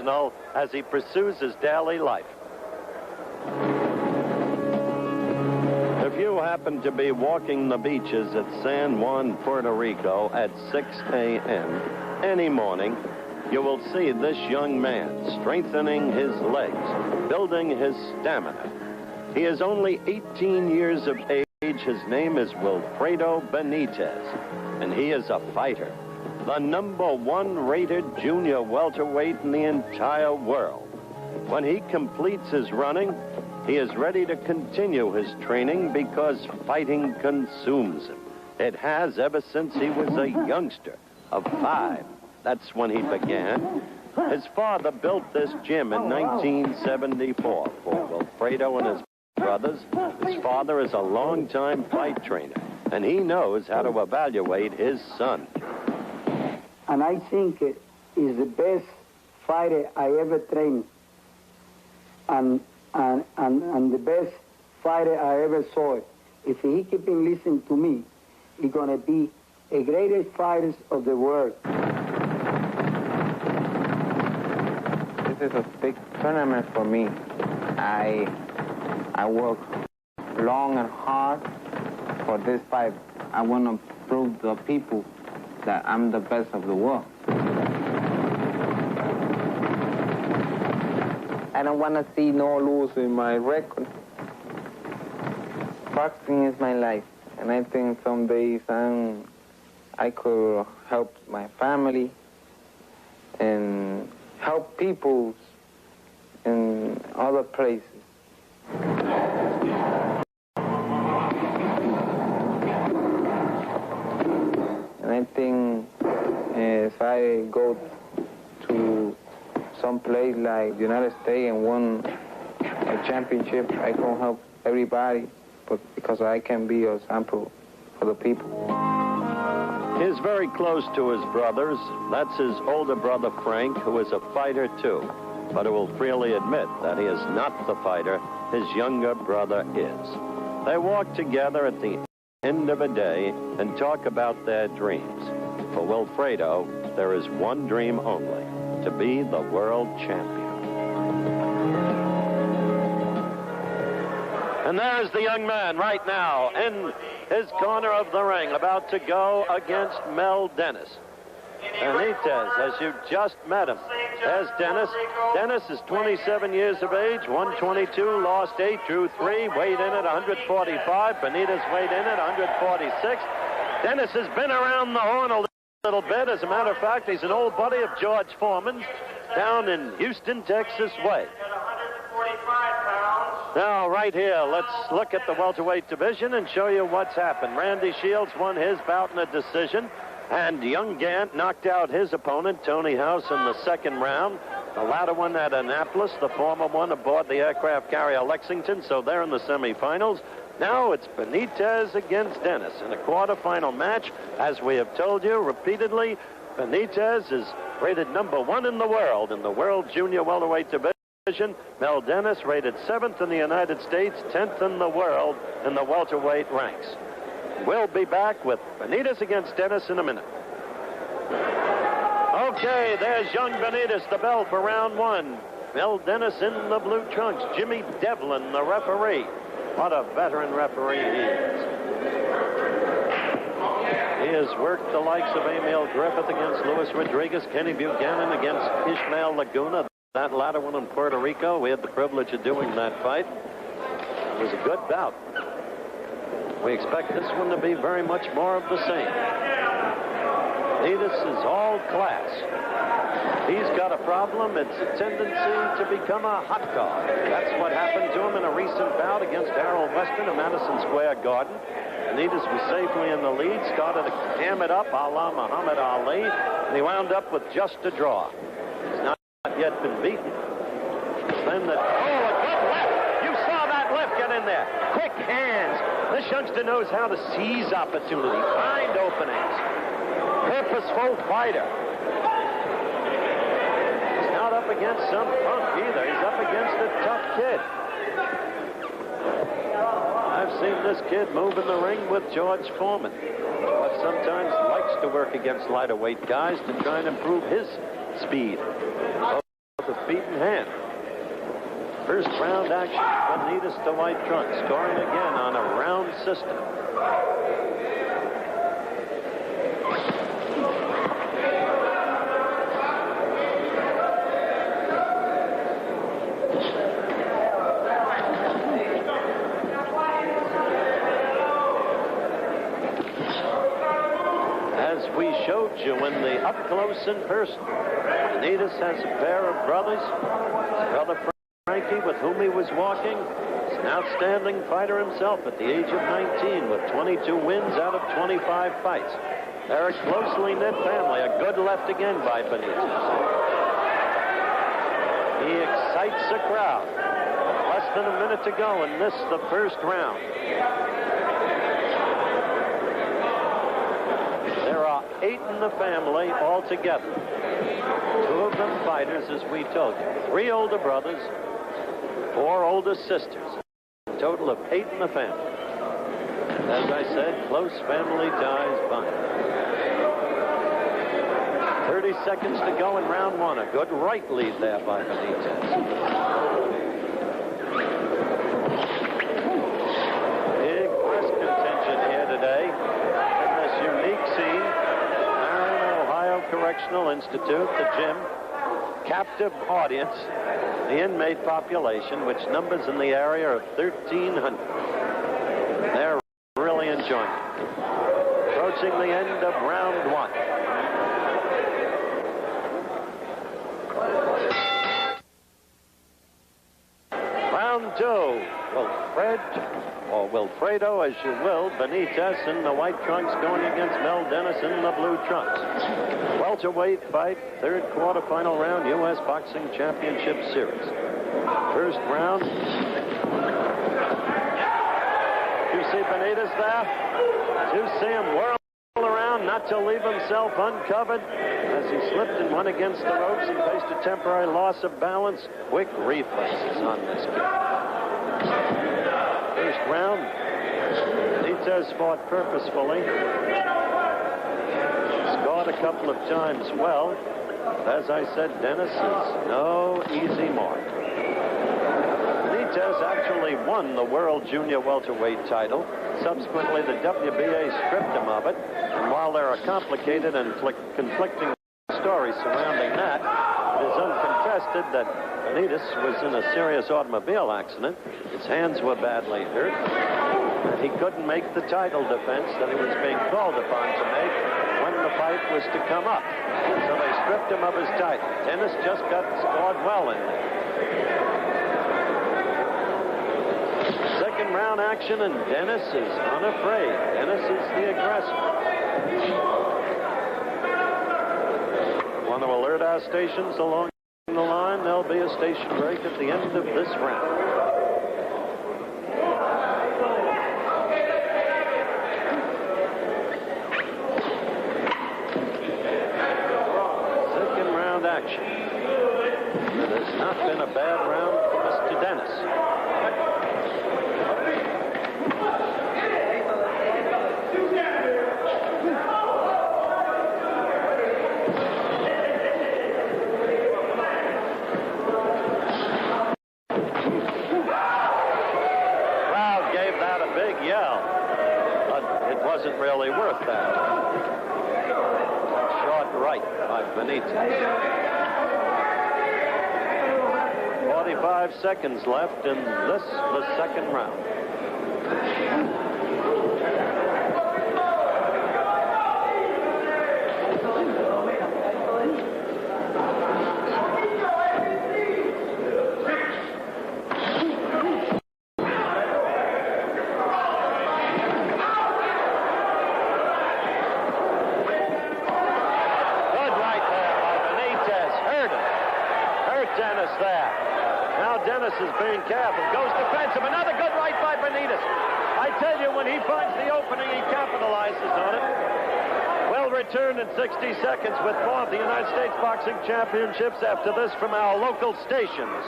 arsenal as he pursues his daily life. If you happen to be walking the beaches at San Juan, Puerto Rico at 6 a.m. any morning, you will see this young man strengthening his legs, building his stamina. He is only 18 years of age. His name is Wilfredo Benitez, and he is a fighter. The #1 rated junior welterweight in the entire world. When he completes his running, he is ready to continue his training because fighting consumes him. It has ever since he was a youngster of 5. That's when he began. His father built this gym in 1974 for Wilfredo and his brothers. His father is a longtime fight trainer, and he knows how to evaluate his son. And I think he's the best fighter I ever trained, and the best fighter I ever saw. If he keep listening to me, he's gonna be the greatest fighters of the world. This is a big tournament for me. I work long and hard for this fight. I want to prove to the people that I'm the best of the world. I don't want to see no lose in my record. Boxing is my life, and I think some days I could help my family and help people in other places. And I think if I go to some place like the United States and won a championship, I can help everybody, but because I can be an example for the people. He is very close to his brothers. That's his older brother, Frank, who is a fighter, too, but who will freely admit that he is not the fighter his younger brother is. They walk together at the end of a day and talk about their dreams. For Wilfredo, there is one dream only, to be the world champion. And there's the young man right now in his corner of the ring, about to go against Mel Dennis. Benitez, as you just met him. There's Dennis. Dennis is 27 years of age, 122, lost 8, drew 3, weighed in at 145. Benitez weighed in at 146. Dennis has been around the horn a little bit. As a matter of fact, he's an old buddy of George Foreman's down in Houston, Texas way. Now, right here, let's look at the welterweight division and show you what's happened. Randy Shields won his bout in a decision, and Young Gant knocked out his opponent, Tony House, in the second round. The latter one at Annapolis, the former one aboard the aircraft carrier Lexington, so they're in the semifinals. Now it's Benitez against Dennis in a quarterfinal match. As we have told you repeatedly, Benitez is rated #1 in the world junior welterweight division. Mel Dennis rated 7th in the United States, 10th in the world in the welterweight ranks. We'll be back with Benitez against Dennis in a minute. Okay, there's young Benitez, the bell for round 1. Mel Dennis in the blue trunks. Jimmy Devlin, the referee. What a veteran referee he is. He has worked the likes of Emil Griffith against Luis Rodriguez, Kenny Buchanan against Ishmael Laguna. That latter one in Puerto Rico, we had the privilege of doing that fight. It was a good bout. We expect this one to be very much more of the same. Benitez is all class. He's got a problem. It's a tendency to become a hot dog. That's what happened to him in a recent bout against Harold Weston at Madison Square Garden. Benitez was safely in the lead, started to ham it up a la Muhammad Ali, and he wound up with just a draw. He's not yet been beaten. Then a good left. You saw that left get in there. Quick hands. This youngster knows how to seize opportunity, find openings. Purposeful fighter. He's not up against some punk either. He's up against a tough kid. I've seen this kid move in the ring with George Foreman, but sometimes likes to work against lighter weight guys to try and improve his speed. Both have First round action. Benitez to White Trunk, scoring again on a round system. As we showed you in the up close and personal, Benitez has a pair of brothers. His brother Frankie, with whom he was walking, is an outstanding fighter himself at the age of 19 with 22 wins out of 25 fights. They're a closely knit family. A good left again by Benitez. He excites the crowd. Less than a minute to go in this, the first round. There are 8 in the family altogether. 2 of them fighters, as we told you. 3 older brothers, 4 older sisters. A total of 8 in the family. As I said, close family ties bind. 30 seconds to go in round 1. A good right lead there by Benitez. Big press contingent here today in this unique scene. Ohio Correctional Institute, the gym. Captive audience. The inmate population, which numbers in the area of 1,300. They're really enjoying it. Approaching the end of round 1. Round 2. Wilfredo, as you will. Benitez in the white trunks going against Mel Dennis in the blue trunks. Welterweight fight, 3rd quarterfinal round, U.S. Boxing Championship Series. First round. You see Benitez there? You see him whirl around, not to leave himself uncovered. As he slipped and went against the ropes and faced a temporary loss of balance. Quick reflexes on this kid. First round, Benitez fought purposefully. Scored a couple of times well. As I said, Dennis is no easy mark. Benitez actually won the World Junior Welterweight title. Subsequently, the WBA stripped him of it. And while there are complicated and conflicting stories surrounding that, it is uncontested that Benitez was in a serious automobile accident. His hands were badly hurt. And he couldn't make the title defense that he was being called upon to make when the fight was to come up. So they stripped him of his title. Dennis just got scored well in there. Second round action, and Dennis is unafraid. Dennis is the aggressor. Want to alert our stations along the line. There'll be a station break at the end of this round. Second round action. It has not been a bad round for Mr. Dennis. Wasn't really worth that. Short right by Benitez. 45 seconds left in this, the second round. Dennis there. Now Dennis is being careful. Goes defensive. Another good right by Benitez. I tell you, when he finds the opening, he capitalizes on it. We'll return in 60 seconds with more of the United States Boxing Championships after this from our local stations.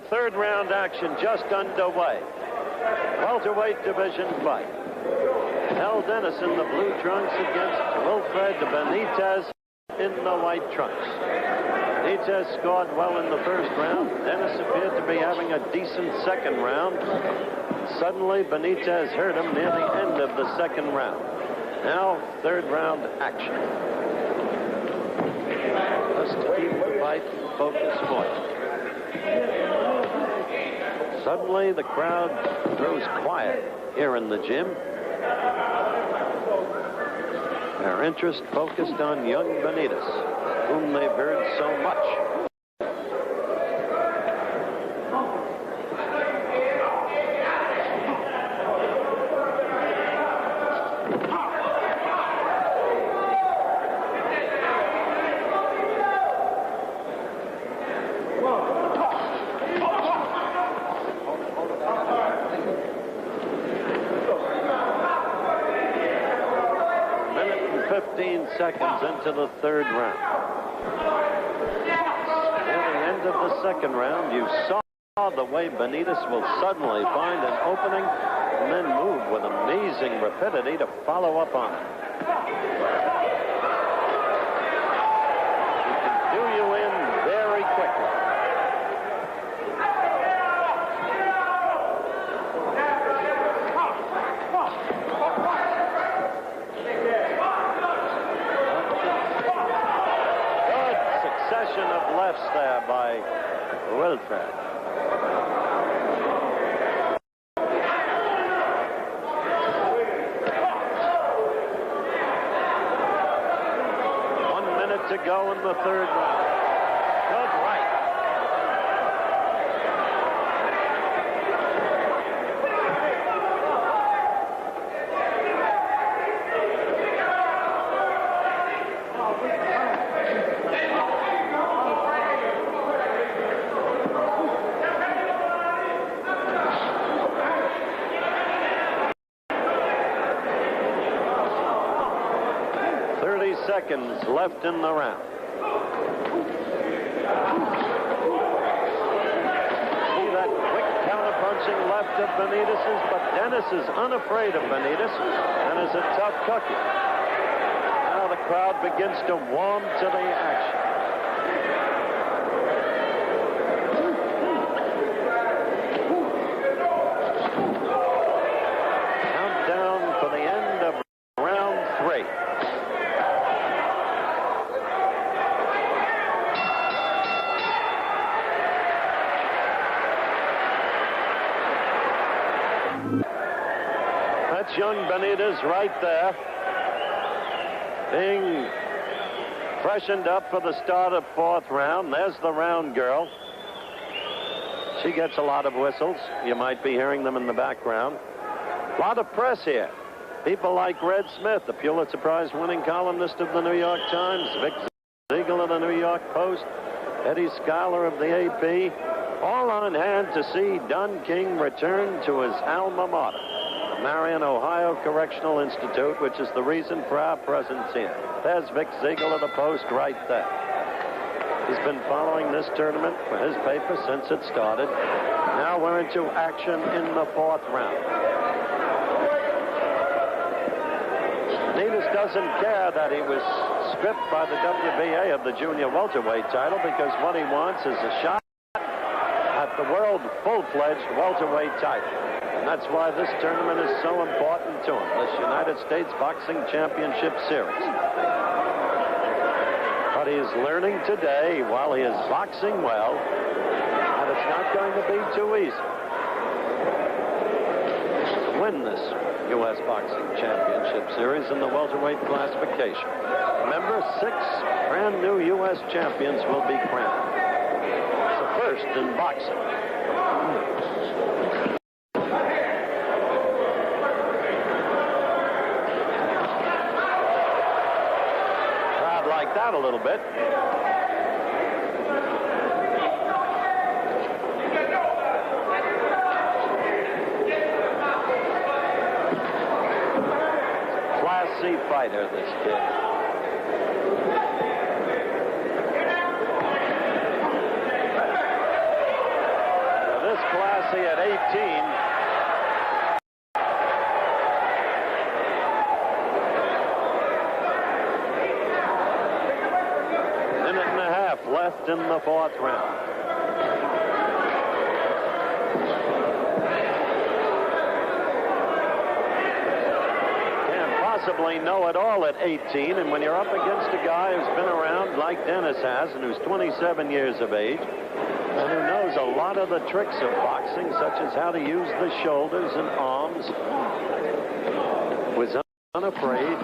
Third round action just underway. Welterweight division fight. Hal Dennis in the blue trunks against Wilfredo Benitez in the white trunks. Benitez scored well in the first round. Dennis appeared to be having a decent second round. Suddenly, Benitez hurt him near the end of the second round. Now, third round action. Just to keep the fight focus point. Suddenly, the crowd grows quiet here in the gym. Their interest focused on young Benitez, whom they've heard so much. Seconds into the third round. Near the end of the second round, you saw the way Benitez will suddenly find an opening and then move with amazing rapidity to follow up on it. He can do you in very quickly. Of lefts there by Wilfredo. To go in the third round. Good right. Seconds left in the round. See that quick counter-punching left of Benitez's, but Dennis is unafraid of Benitez and is a tough cookie. Now the crowd begins to warm to the action. Countdown for the end of round 3. That's young Benitez right there, being freshened up for the start of fourth round. There's the round girl. She gets a lot of whistles. You might be hearing them in the background. A lot of press here. People like Red Smith, the Pulitzer Prize winning columnist of the New York Times, Vic Siegel of the New York Post, Eddie Schuyler of the AP, all on hand to see Don King return to his alma mater, the Marion, Ohio Correctional Institute, which is the reason for our presence here. There's Vic Siegel of the Post right there. He's been following this tournament for his paper since it started. Now we're into action in the fourth round. Benitez doesn't care that he was stripped by the WBA of the junior welterweight title, because what he wants is a shot at the world full-fledged welterweight title. And that's why this tournament is so important to him, this United States Boxing Championship Series. But he is learning today, while he is boxing well, that it's not going to be too easy to win this U.S. Boxing Championship Series in the welterweight classification. Remember, 6 brand new U.S. champions will be crowned. It's the first in boxing. Crowd liked that a little bit. Classy fighter, this kid. Rossi at 18. Minute and a half left in the fourth round. Possibly know it all at 18, and when you're up against a guy who's been around like Dennis has and who's 27 years of age and who knows a lot of the tricks of boxing, such as how to use the shoulders and arms, was unafraid,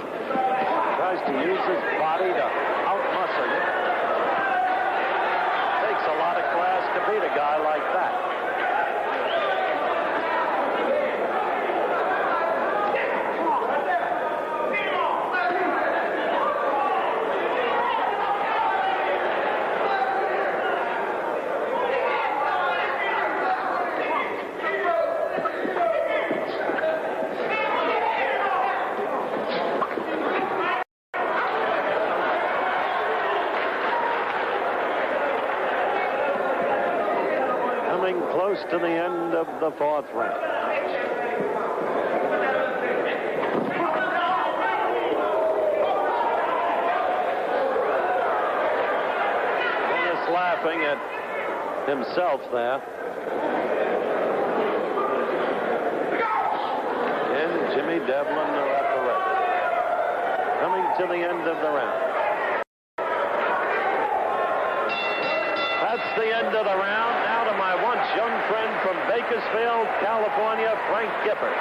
tries to use his body to outmuscle you. Takes a lot of class to beat a guy like that. Close to the end of the fourth round. Dennis laughing at himself there. And Jimmy Devlin, the referee. Coming to the end of the round. That's the end of the round. Now to my once young friend from Bakersfield, California, Frank Gifford.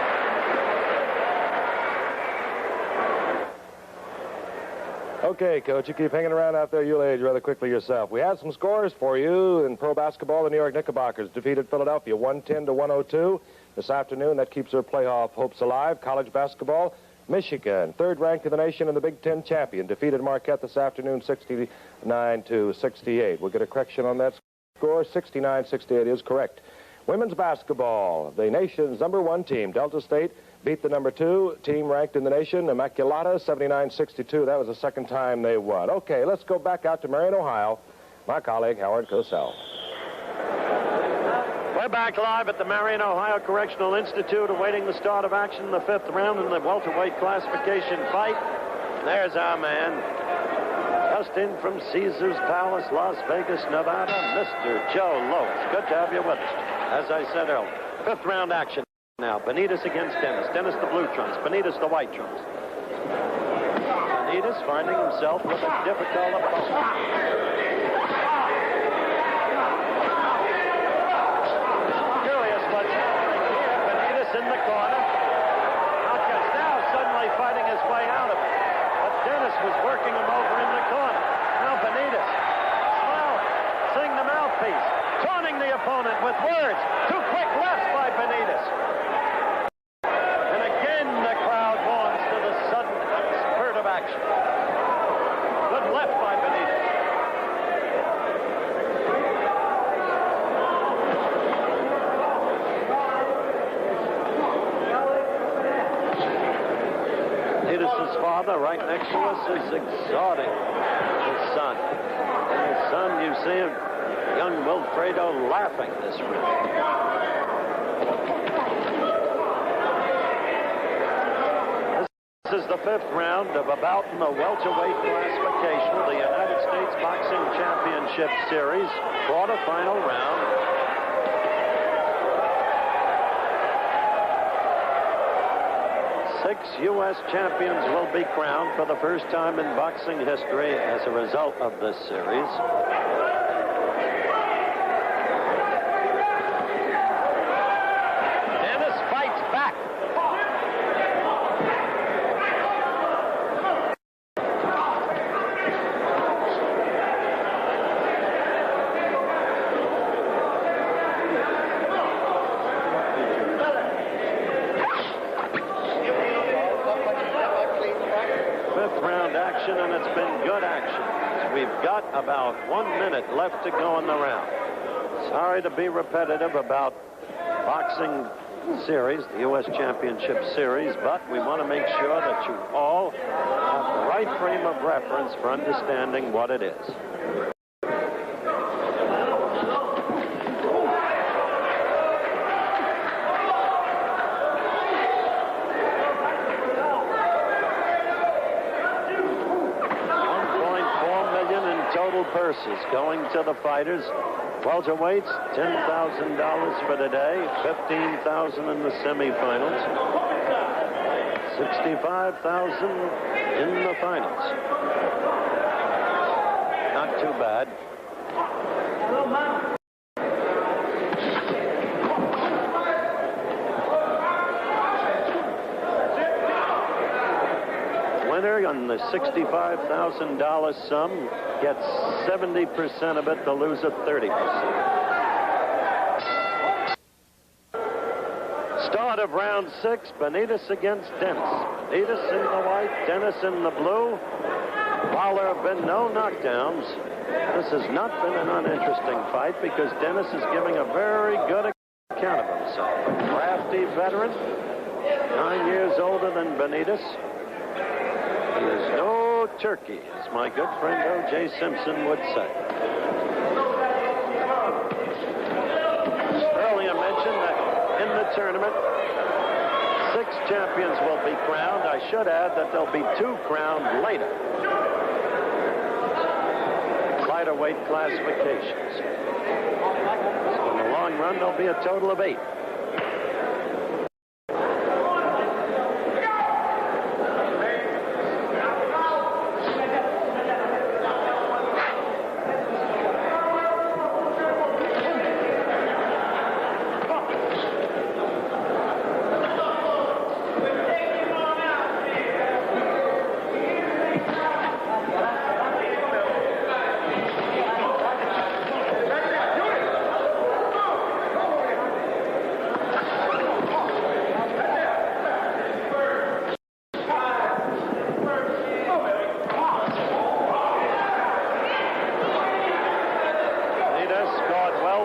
Okay, Coach, you keep hanging around out there. You'll age rather quickly yourself. We have some scores for you in pro basketball. The New York Knickerbockers defeated Philadelphia 110-102 this afternoon. That keeps their playoff hopes alive. College basketball, Michigan, third ranked in the nation and the Big Ten champion, defeated Marquette this afternoon 69-68. We'll get a correction on that score. 69-68 is correct. Women's basketball, the nation's #1 team, Delta State, beat the #2 team ranked in the nation, Immaculata, 79-62. That was the second time they won. Okay, let's go back out to Marion, Ohio. My colleague, Howard Cosell. We're back live at the Marion, Ohio Correctional Institute, awaiting the start of action in the fifth round in the welterweight classification fight. There's our man, just in from Caesars Palace, Las Vegas, Nevada, Mr. Joe Lewis. Good to have you with us. As I said earlier, fifth round action now. Benitez against Dennis. Dennis the blue trunks, Benitez the white trunks. Benitez finding himself with a difficult opponent. In the corner. Alcaz now suddenly fighting his way out of it. But Dennis was working him over in the corner. Now Benitez, smiling, seeing the mouthpiece, taunting the opponent with words. Two quick lefts by Benitez. And again the crowd warms to the sudden spurt of action. Good left by Benitez. His father, right next to us, is exhorting his son. And his son, you see him, young Wilfredo, laughing this round. This is the fifth round of a bout in the welterweight classification of the United States Boxing Championship Series, quarterfinal round. 6 U.S. champions will be crowned for the first time in boxing history as a result of this series. Dennis fights back. And it's been good action. We've got about 1 minute left to go in the round. Sorry to be repetitive about boxing series, the U.S. Championship Series, but we want to make sure that you all have the right frame of reference for understanding what it is. going to the fighters. Welterweights, $10,000 for today, $15,000 in the semifinals, $65,000 in the finals. Not too bad. Winner on the $65,000 sum gets 70% of it, the loser 30%. Start of round 6, Benitez against Dennis. Benitez in the white, Dennis in the blue. While there have been no knockdowns, this has not been an uninteresting fight because Dennis is giving a very good account of himself. A crafty veteran, 9 years older than Benitez. He is no turkey, as my good friend O.J. Simpson would say. Earlier mentioned that in the tournament, 6 champions will be crowned. I should add that there'll be 2 crowned later. Lighter weight classifications. So in the long run, there'll be a total of 8.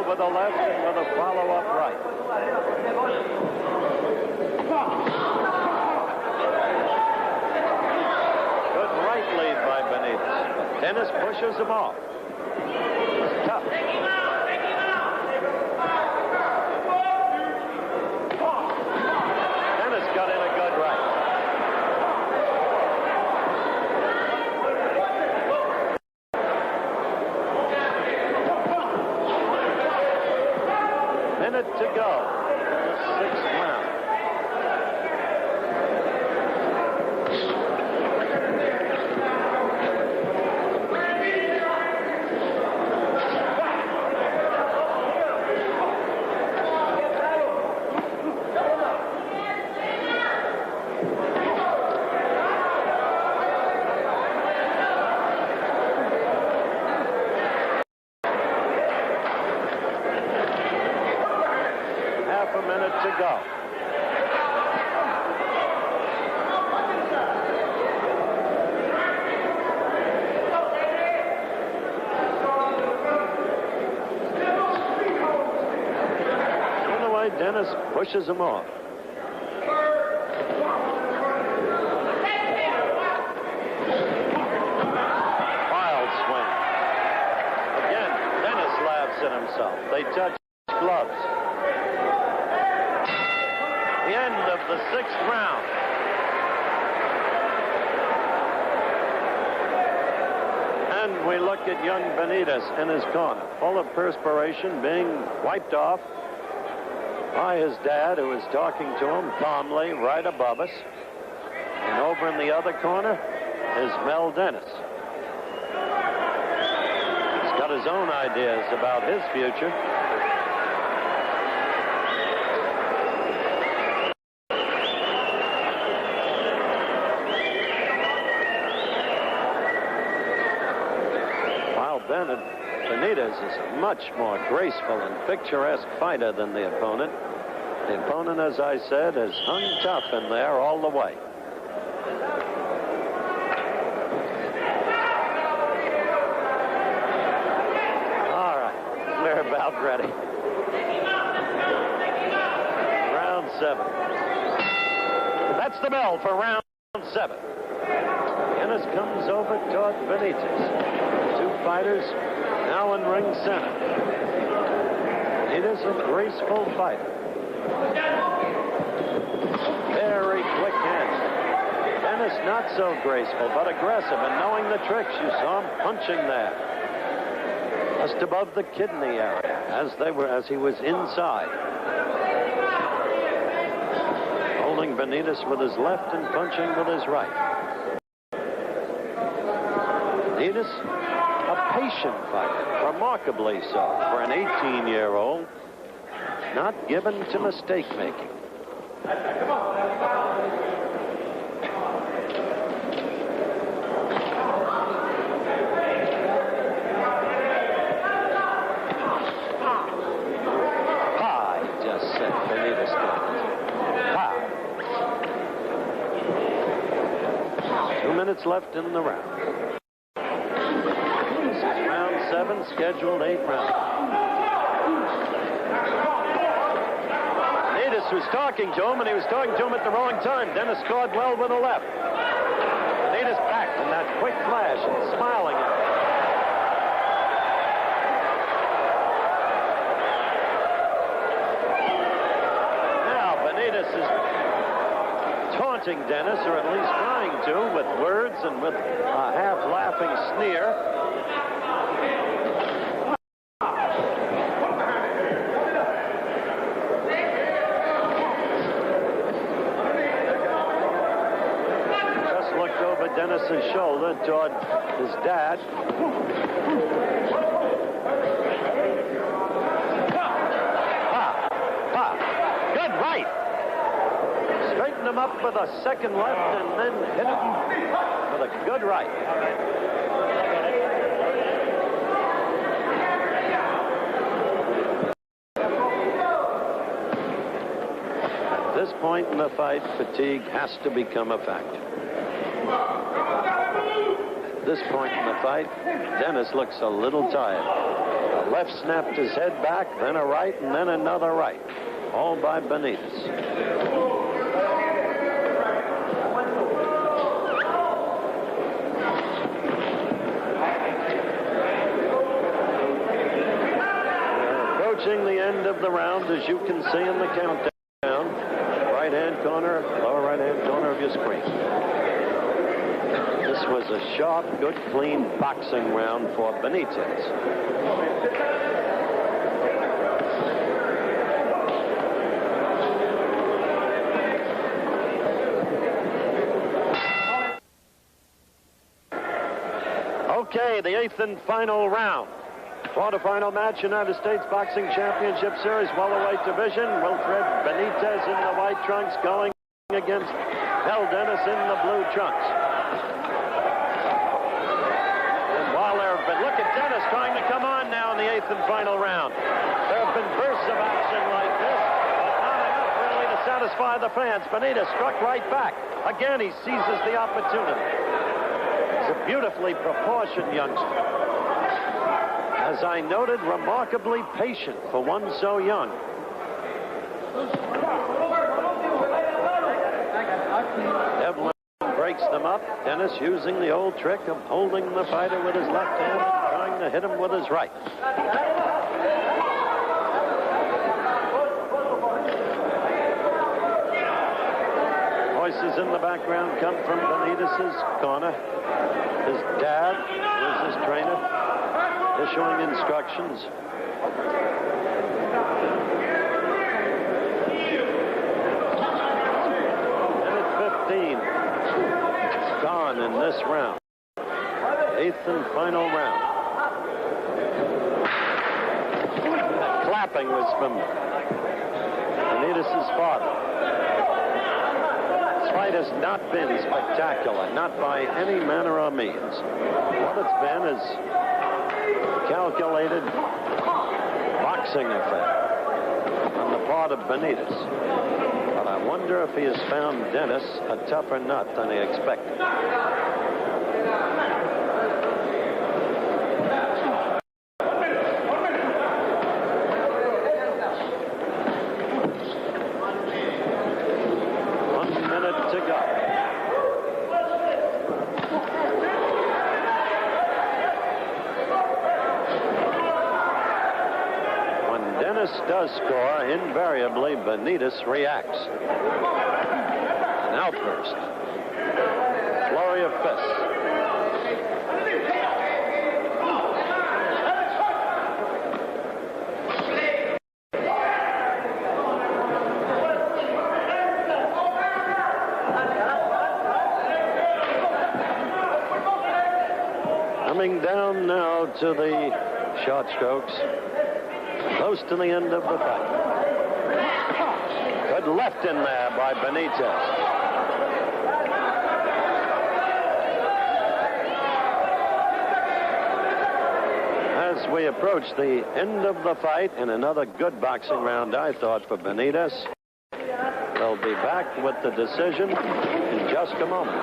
With a left and with a follow-up right. Good right lead by Benitez. Dennis pushes him off. Tough. Dennis got in a good right. Minute to go. The 6th round. A minute to go. Anyway, Dennis pushes him off. Wild swing. Again, Dennis laughs at himself. They touch gloves. The end of the 6th round. And we look at young Benitez in his corner, full of perspiration, being wiped off by his dad, who is talking to him calmly right above us. And over in the other corner is Mel Dennis. He's got his own ideas about his future. Benitez is a much more graceful and picturesque fighter than the opponent. The opponent, as I said, has hung tough in there all the way. All right, we're about ready. Round 7. That's the bell for round 7. Dennis comes over toward Benitez. 2 fighters now in ring center. It is a graceful fighter. Very quick-handed. Dennis not so graceful, but aggressive, and knowing the tricks. You saw him punching there. just above the kidney area, as he was inside. Holding Benitez with his left and punching with his right. Benitez, a patient fighter, remarkably so for an 18-year-old, not given to mistake making. Left in the round. This is round 7, scheduled 8 rounds. Benitez was talking to him, and he was talking to him at the wrong time. Dennis scored well with the left. Benitez back in that quick flash and smiling at him. Now Benitez is taunting Dennis, or at least trying to, with words and with a half-laughing sneer. Just looked over Dennis's shoulder toward his dad. Good right. Straighten him up with a second left and then hit him with a good right. At this point in the fight, fatigue has to become a factor. At this point in the fight, Dennis looks a little tired. A left snapped his head back, then a right, and then another right. All by Benitez. The end of the round, as you can see in the countdown, right-hand corner, lower right-hand corner of your screen. This was a sharp, good, clean boxing round for Benitez. Okay, the 8th and final round. Quarterfinal match, United States Boxing Championship Series, welterweight division. Wilfredo Benitez in the white trunks going against Mel Dennis in the blue trunks. And while but look at Dennis trying to come on now in the 8th and final round. There have been bursts of action like this, but not enough really to satisfy the fans. Benitez struck right back. Again, he seizes the opportunity. He's a beautifully proportioned youngster. As I noted, remarkably patient for one so young. Devlin breaks them up. Dennis using the old trick of holding the fighter with his left hand and trying to hit him with his right. Voices in the background come from Benitez's corner. His dad was his trainer, issuing instructions. Minute 15 gone in this round. 8th and final round. That clapping was from Benitez's father. This fight has not been spectacular, not by any manner or means. What it's been is calculated boxing affair on the part of Benitez. But I wonder if he has found Dennis a tougher nut than he expected. Does score, invariably Benitez reacts. An outburst. Flurry of fists. go to the short strokes. Close to the end of the fight. Good left in there by Benitez. As we approach the end of the fight, and another good boxing round, I thought, for Benitez. They'll be back with the decision in just a moment.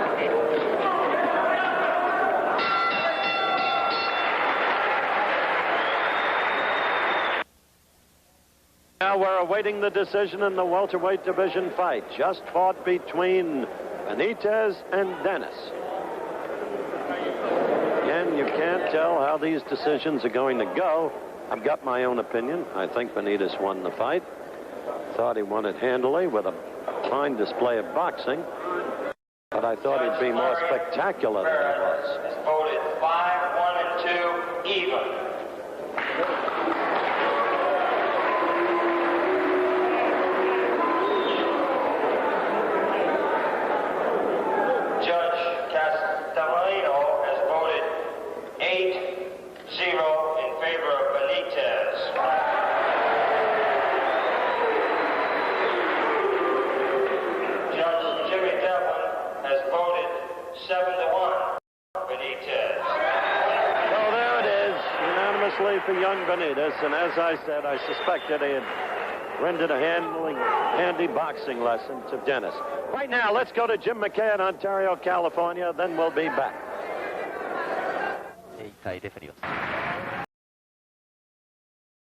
Now we're awaiting the decision in the welterweight division fight, just fought between Benitez and Dennis. Again, you can't tell how these decisions are going to go. I've got my own opinion. I think Benitez won the fight. Thought he won it handily with a fine display of boxing, but I thought he'd be more spectacular than he was. It's voted 5-1 and 2 even. Judge Castellano has voted 8-0 in favor of Benitez. Judge Jimmy Devlin has voted 7-1 Benitez. So there it is, unanimously for young Benitez, and as I said, I suspected he had rendered a handy boxing lesson to Dennis. Right now, let's go to Jim McKay in Ontario, California, then we'll be back. 1回レフェリーを